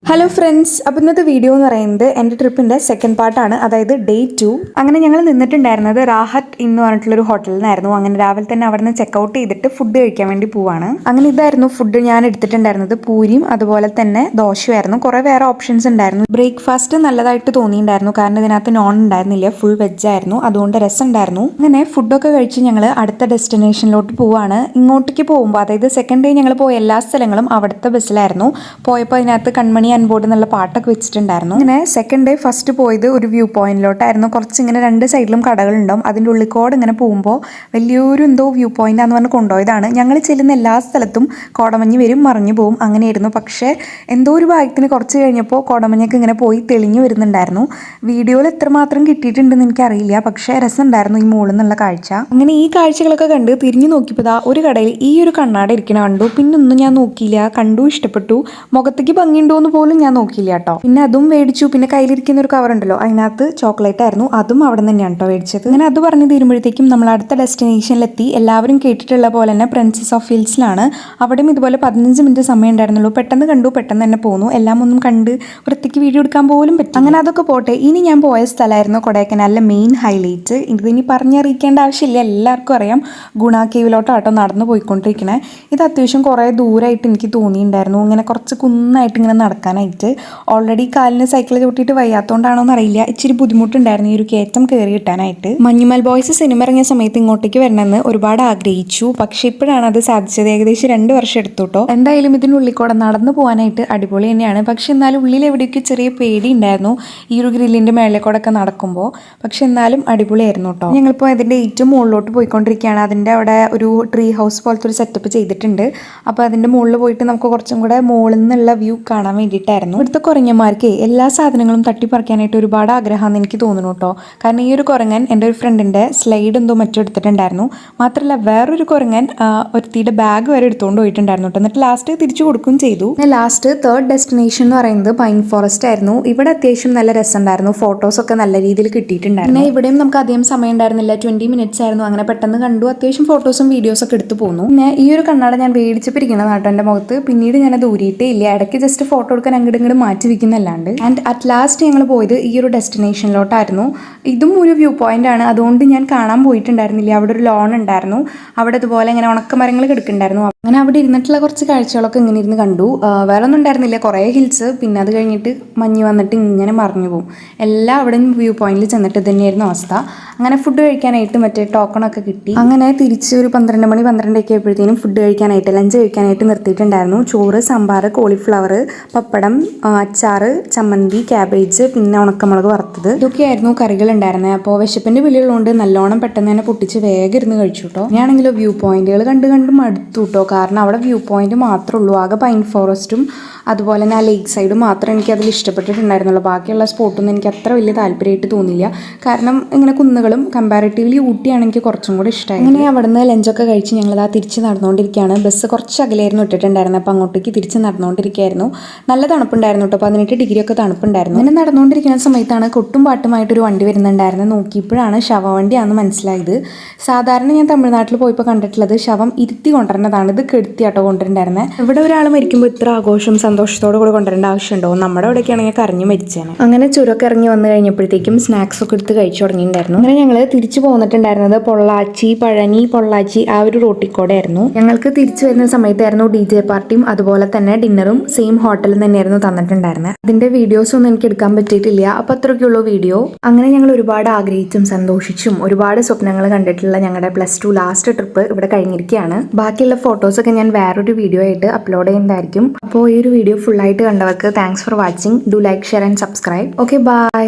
Hello friends, അപ്പോൾ ഇന്നത്തെ video എന്ന് പറയുന്നത് എൻ്റെ ട്രിപ്പിൻ്റെ സെക്കൻഡ് പാർട്ടാണ്, അതായത് ഡേ 2. അങ്ങനെ ഞങ്ങൾ നിന്നിട്ടുണ്ടായിരുന്നത് റാഹത്ത് എന്ന് പറഞ്ഞിട്ടുള്ളൊരു ഹോട്ടലിൽ നിന്നായിരുന്നു. അങ്ങനെ രാവിലെ തന്നെ അവിടെ നിന്ന് ചെക്കൗട്ട് ചെയ്തിട്ട് ഫുഡ് കഴിക്കാൻ വേണ്ടി പോവാണ്. അങ്ങനെ ഇതായിരുന്നു ഫുഡ് ഞാൻ എടുത്തിട്ടുണ്ടായിരുന്നത്. പൂരിയും അതുപോലെ തന്നെ ദോശയായിരുന്നു. കുറേ വേറെ ഓപ്ഷൻസ് ഉണ്ടായിരുന്നു. ബ്രേക്ക്ഫാസ്റ്റ് നല്ലതായിട്ട് തോന്നിയിട്ടുണ്ടായിരുന്നു, കാരണം ഇതിനകത്ത് നോൺ ഉണ്ടായിരുന്നില്ല, ഫുൾ വെജ് ആയിരുന്നു. അതുകൊണ്ട് രസം ഉണ്ടായിരുന്നു. അങ്ങനെ ഫുഡൊക്കെ കഴിച്ച് ഞങ്ങൾ അടുത്ത ഡെസ്റ്റിനേഷനിലോട്ട് പോവാണ്. ഇങ്ങോട്ടേക്ക് പോകുമ്പോൾ, അതായത് സെക്കൻഡ് ഡേ ഞങ്ങൾ പോയ എല്ലാ സ്ഥലങ്ങളും അവിടുത്തെ ബസ്സിലായിരുന്നു. പോയപ്പോൾ അതിനകത്ത് കൺമണി ബോർഡ് എന്നുള്ള പാട്ടൊക്കെ വെച്ചിട്ടുണ്ടായിരുന്നു. അങ്ങനെ സെക്കൻഡ് ഡേ ഫസ്റ്റ് പോയത് ഒരു വ്യൂ പോയിന്റിലോട്ടായിരുന്നു. കുറച്ച് ഇങ്ങനെ രണ്ട് സൈഡിലും കടകളുണ്ടാവും. അതിൻ്റെ ഉള്ളിക്കോട് ഇങ്ങനെ പോകുമ്പോൾ വലിയൊരു എന്തോ വ്യൂ പോയിന്റ് ആണെന്ന് പറഞ്ഞ് കൊണ്ടുപോയതാണ്. ഞങ്ങൾ ചെല്ലുന്ന എല്ലാ സ്ഥലത്തും കോടമഞ്ഞ് വരും, മറിഞ്ഞു പോകും, അങ്ങനെയായിരുന്നു. പക്ഷേ എന്തോ ഒരു ഭാഗ്യത്തിന് കുറച്ച് കഴിഞ്ഞപ്പോൾ കോടമഞ്ഞൊക്കെ ഇങ്ങനെ പോയി തെളിഞ്ഞു വരുന്നുണ്ടായിരുന്നു. വീഡിയോയിൽ എത്രമാത്രം കിട്ടിയിട്ടുണ്ടെന്ന് എനിക്കറിയില്ല, പക്ഷേ രസമുണ്ടായിരുന്നു ഈ മുകളിൽ നിന്നുള്ള കാഴ്ച. അങ്ങനെ ഈ കാഴ്ചകളൊക്കെ കണ്ട് തിരിഞ്ഞു നോക്കിയപ്പോൾ ഒരു കടയിൽ ഈ ഒരു കണ്ണാട ഇരിക്കണ കണ്ടു. പിന്നെ ഒന്നും ഞാൻ നോക്കിയില്ല, കണ്ടു, ഇഷ്ടപ്പെട്ടു. മുഖത്തേക്ക് ഭംഗിയുണ്ടോ എന്ന് പോലും ഞാൻ നോക്കിയില്ല കേട്ടോ. പിന്നെ അതും മേടിച്ചു. പിന്നെ കയ്യിലിരിക്കുന്ന ഒരു കവർ ഉണ്ടല്ലോ, അതിനകത്ത് ചോക്ലേറ്റ് ആയിരുന്നു, അതും അവിടെ നിന്ന് തന്നെയാണ് കേട്ടോ മേടിച്ചത്. അങ്ങനെ അത് പറഞ്ഞ് തീരുമ്പോഴത്തേക്കും നമ്മൾ അടുത്ത ഡെസ്റ്റിനേഷനിലെത്തി. എല്ലാവരും കേട്ടിട്ടുള്ള പോലെ തന്നെ പ്രിൻസസ് ഓഫ് ഹിൽസിലാണ്. അവിടെയും ഇതുപോലെ 15 മിനിറ്റ് സമയം ഉണ്ടായിരുന്നുള്ളൂ. പെട്ടെന്ന് കണ്ടു, പെട്ടെന്ന് തന്നെ പോന്നു. എല്ലാം ഒന്നും കണ്ട് വൃത്തിക്ക് വീഡിയോ എടുക്കാൻ പോലും പറ്റും. അങ്ങനെ അതൊക്കെ പോട്ടെ. ഇനി ഞാൻ പോയ സ്ഥലമായിരുന്നു കൊടൈക്കനാലിലെ മെയിൻ ഹൈലൈറ്റ്. ഇതിനി പറഞ്ഞറിയിക്കേണ്ട ആവശ്യമില്ല, എല്ലാവർക്കും അറിയാം. ഗുണ കേവിലോട്ടാട്ടോ നടന്നു പോയിക്കൊണ്ടിരിക്കണേ. ഇത് അത്യാവശ്യം കുറേ ദൂരമായിട്ട് എനിക്ക് തോന്നിയിട്ടുണ്ടായിരുന്നു. ഇങ്ങനെ കുറച്ച് കുന്നായിട്ട് ഇങ്ങനെ നടക്കാനായിട്ട്. ഓൾറെഡി കാലിന് സൈക്കിൾ ചവിട്ടിയിട്ട് വയ്യാത്തോണ്ടാണോ എന്നറിയില്ല, ഇച്ചിരി ബുദ്ധിമുട്ടുണ്ടായിരുന്നു ഈ ഒരു കയറ്റം കയറി കിട്ടാനായിട്ട്. മഞ്ഞുമൽ ബോയ്സ് സിനിമ ഇറങ്ങിയ സമയത്ത് ഇങ്ങോട്ടേക്ക് വരണമെന്ന് ഒരുപാട് ആഗ്രഹിച്ചു, പക്ഷെ ഇപ്പോഴാണ് അത് സാധിച്ചത്. ഏകദേശം 2 വർഷം എടുത്തു കേട്ടോ. എന്തായാലും ഇതിനുള്ളിൽ കൂടെ നടന്നു പോകാനായിട്ട് അടിപൊളി തന്നെയാണ്. പക്ഷെ എന്നാലും ഉള്ളിൽ എവിടെയൊക്കെ ചെറിയ പേടി ഉണ്ടായിരുന്നു ഈ ഒരു ഗ്രില്ലിന്റെ മേളിൽ കൂടെ ഒക്കെ നടക്കുമ്പോൾ. പക്ഷെ എന്നാലും അടിപൊളിയായിരുന്നു കേട്ടോ. ഞങ്ങളിപ്പോൾ അതിന്റെ ഏറ്റവും മുകളിലോട്ട് പോയിക്കൊണ്ടിരിക്കുകയാണ്. അതിന്റെ അവിടെ ഒരു ട്രീ ഹൗസ് പോലത്തെ ഒരു സെറ്റപ്പ് ചെയ്തിട്ടുണ്ട്. അപ്പോൾ അതിന്റെ മുകളിൽ പോയിട്ട് നമുക്ക് കുറച്ചും കൂടെ മുകളിൽ നിന്നുള്ള വ്യൂ കാണാൻ വേണ്ടിയിട്ടായിരുന്നു. ഇവിടുത്തെ കുരങ്ങന്മാർക്ക് എല്ലാ സാധനങ്ങളും തട്ടിപ്പറിക്കാനായിട്ട് ഒരുപാട് ആഗ്രഹമാണെന്ന് എനിക്ക് തോന്നുന്നു കേട്ടോ. കാരണം ഈ ഒരു കുരങ്ങൻ എൻ്റെ ഒരു ഫ്രണ്ടിൻ്റെ സ്ലൈഡ് എന്തോ മറ്റോ എടുത്തിട്ടുണ്ടായിരുന്നു. മാത്രമല്ല വേറൊരു കുരങ്ങൻ ഒരുത്തിയുടെ ബാഗ് വരെ എടുത്തുകൊണ്ട് പോയിട്ടുണ്ടായിരുന്നു കേട്ടോ. എന്നിട്ട് ലാസ്റ്റ് തിരിച്ചു കൊടുക്കുകയും ചെയ്തു. ലാസ്റ്റ് തേർഡ് ഡെസ്റ്റിനേഷൻ എന്ന് പറയുന്നത് പൈൻ ഫോറസ്റ്റ് ആയിരുന്നു. ഇവിടെ അത്യാവശ്യം നല്ല രസമുണ്ടായിരുന്നു. ഫോട്ടോസൊക്കെ നല്ല രീതിയിൽ കിട്ടിയിട്ടുണ്ടായിരുന്നു. പിന്നെ ഇവിടെയും നമുക്ക് അധികം സമയം ഉണ്ടായിരുന്നില്ല, 20 മിനിറ്റ്സ് ആയിരുന്നു. അങ്ങനെ പെട്ടെന്ന് കണ്ടു, അത്യാവശ്യം ഫോട്ടോസും വീഡിയോസൊക്കെ എടുത്തു പോന്നു. പിന്നെ ഈ ഒരു കണ്ണാട ഞാൻ മേടിച്ചപ്പിരിക്കണം കേട്ടോ എൻ്റെ മുഖത്ത്. പിന്നീട് ഞാനത് ഊരിയിട്ടേ ഇല്ല. ഇടയ്ക്ക് ജസ്റ്റ് ഫോട്ടോ എടുക്കാൻ അങ്ങോട്ട് ഇങ്ങോട്ട് മാറ്റി വെക്കുന്നല്ലാണ്ട്. ആൻഡ് അറ്റ് ലാസ്റ്റ് ഞങ്ങൾ പോയത് ഈ ഒരു ഡെസ്റ്റിനേഷനിലോട്ടായിരുന്നു. ഇതും ഒരു വ്യൂ പോയിന്റ് ആണ്, അതുകൊണ്ട് ഞാൻ കാണാൻ പോയിട്ടുണ്ടായിരുന്നില്ല. അവിടെ ഒരു ലോൺ ഉണ്ടായിരുന്നു, അവിടെ ഇതുപോലെ ഇങ്ങനെ ഉണക്കമരങ്ങൾ കിടക്കുന്നുണ്ടായിരുന്നു. അങ്ങനെ അവിടെ ഇരുന്നിട്ടുള്ള കുറച്ച് കാഴ്ചകളൊക്കെ ഇങ്ങനെ ഇരുന്ന് കണ്ടു. വേറെ ഒന്നും ഉണ്ടായിരുന്നില്ല, കുറേ ഹിൽസ്. പിന്നെ അത് കഴിഞ്ഞിട്ട് മഞ്ഞ് വന്നിട്ട് ഇങ്ങനെ മറിഞ്ഞു പോകും. എല്ലാം അവിടെ വ്യൂ പോയിന്റിൽ ചെന്നിട്ട് തന്നെയായിരുന്നു അവസ്ഥ. അങ്ങനെ ഫുഡ് കഴിക്കാനായിട്ട് മറ്റേ ടോക്കണൊക്കെ കിട്ടി. അങ്ങനെ തിരിച്ച് ഒരു 12 മണി 12 ഒക്കെ ആയപ്പോഴത്തേനും ഫുഡ് കഴിക്കാനായിട്ട്, ലഞ്ച് കഴിക്കാനായിട്ട് നിർത്തിയിട്ടുണ്ടായിരുന്നു. ചോറ്, സാമ്പാർ, കോളിഫ്ലവർ, പപ്പടം, അച്ചാറ്, ചമ്മന്തി, ക്യാബേജ്, പിന്നെ ഉണക്കമുളക് വറുത്തത്, ഇതൊക്കെയായിരുന്നു കറികൾ ഉണ്ടായിരുന്നത്. അപ്പോൾ വിശപ്പിന്റെ വിളിയുള്ളതുകൊണ്ട് നല്ലോണം പെട്ടെന്ന് തന്നെ പൊട്ടിച്ച് വേഗം ഇരുന്ന് കഴിച്ചു കേട്ടോ. ഞാനാണെങ്കിലോ വ്യൂ പോയിന്റുകൾ കണ്ട് മടുത്തു കേട്ടോ. കാരണം അവിടെ വ്യൂ പോയിന്റ് മാത്രമേ ഉള്ളൂ. ആകെ പൈൻ ഫോറസ്റ്റും അതുപോലെ തന്നെ ആ ലേക്ക് സൈഡും മാത്രമേ എനിക്ക് അതിൽ ഇഷ്ടപ്പെട്ടിട്ടുണ്ടായിരുന്നുള്ളൂ. ബാക്കിയുള്ള സ്പോട്ടൊന്നും എനിക്ക് അത്ര വലിയ താല്പര്യമായിട്ട് തോന്നിയില്ല. കാരണം ഇങ്ങനെ കുന്നുകളും കമ്പാരിറ്റീവ്ലി ഊട്ടിയാണ് എനിക്ക് കുറച്ചും കൂടെ ഇഷ്ടമായി. അങ്ങനെ അവിടെ നിന്ന് ലഞ്ചൊക്കെ കഴിച്ച് ഞങ്ങളിതാ തിരിച്ച് നടന്നുകൊണ്ടിരിക്കുകയാണ്. ബസ് കുറച്ച് അകലെയായിരുന്നു ഇട്ടിട്ടുണ്ടായിരുന്നത്. അപ്പോൾ അങ്ങോട്ടേക്ക് തിരിച്ച് നടന്നുകൊണ്ടിരിക്കുകയായിരുന്നു. നല്ല തണുപ്പുണ്ടായിരുന്നു കേട്ടോ, 18 ഡിഗ്രി ഒക്കെ തണുപ്പുണ്ടായിരുന്നു. അങ്ങനെ നടന്നുകൊണ്ടിരിക്കുന്ന സമയത്താണ് കൊട്ടും പാട്ടുമായിട്ടൊരു വണ്ടി വരുന്നുണ്ടായിരുന്നു. നോക്കിയപ്പോഴാണ് ശവവണ്ടിയാണെന്ന് മനസ്സിലായത്. സാധാരണ ഞാൻ തമിഴ്നാട്ടിൽ പോയപ്പോൾ കണ്ടിട്ടുള്ളത് ശവം ഇരുത്തി കൊണ്ടുവരുന്നതാണ്. ഇത് കെടുത്തിയാട്ടോ കൊണ്ടുവരുന്നുണ്ടായിരുന്നത്. ഇവിടെ ഒരാൾ മരിക്കുമ്പോൾ ഇത്ര ആഘോഷം സന്തോഷത്തോടെ കൂടെ കൊണ്ടുവരേണ്ട ആവശ്യമുണ്ടോ? നമ്മുടെ ഇവിടെയൊക്കെ ആണെങ്കിൽ കരഞ്ഞു മരിച്ചാണ്. അങ്ങനെ ചുരമൊക്കെ ഇറങ്ങി വന്നു കഴിഞ്ഞപ്പോഴത്തേക്കും സ്നാക്സ് ഒക്കെ എടുത്ത് കഴിച്ചു തുടങ്ങിയിട്ടുണ്ടായിരുന്നു. അങ്ങനെ ഞങ്ങൾ തിരിച്ചു പോന്നിട്ടുണ്ടായിരുന്നത് പൊള്ളാച്ചി, പഴനി, പൊള്ളാച്ചി ആ ഒരു റോട്ടിൽ ആയിരുന്നു. ഞങ്ങൾക്ക് തിരിച്ചു വരുന്ന സമയത്തായിരുന്നു DJ പാർട്ടിയും അതുപോലെ തന്നെ ഡിന്നറും സെയിം ഹോട്ടലിൽ തന്നെയായിരുന്നു തന്നിട്ടുണ്ടായിരുന്നത്. അതിന്റെ വീഡിയോസ് ഒന്നും എനിക്ക് എടുക്കാൻ പറ്റിയിട്ടില്ല. അപ്പൊ അത്രയ്ക്കുള്ളൂ വീഡിയോ. അങ്ങനെ ഞങ്ങൾ ഒരുപാട് ആഗ്രഹിച്ചും സന്തോഷിച്ചും ഒരുപാട് സ്വപ്നങ്ങൾ കണ്ടിട്ടുള്ള ഞങ്ങളുടെ +2 ലാസ്റ്റ് ട്രിപ്പ് ഇവിടെ കഴിഞ്ഞിരിക്കുകയാണ്. ബാക്കിയുള്ള ഫോട്ടോസൊക്കെ ഞാൻ വേറൊരു വീഡിയോ ആയിട്ട് അപ്ലോഡ് ചെയ്യുന്നതായിരിക്കും. അപ്പോൾ ഈ ഒരു വീഡിയോ ഫുള്ളായിട്ട് കണ്ടവർക്ക് thanks for watching. Do like, share and subscribe. Okay, by.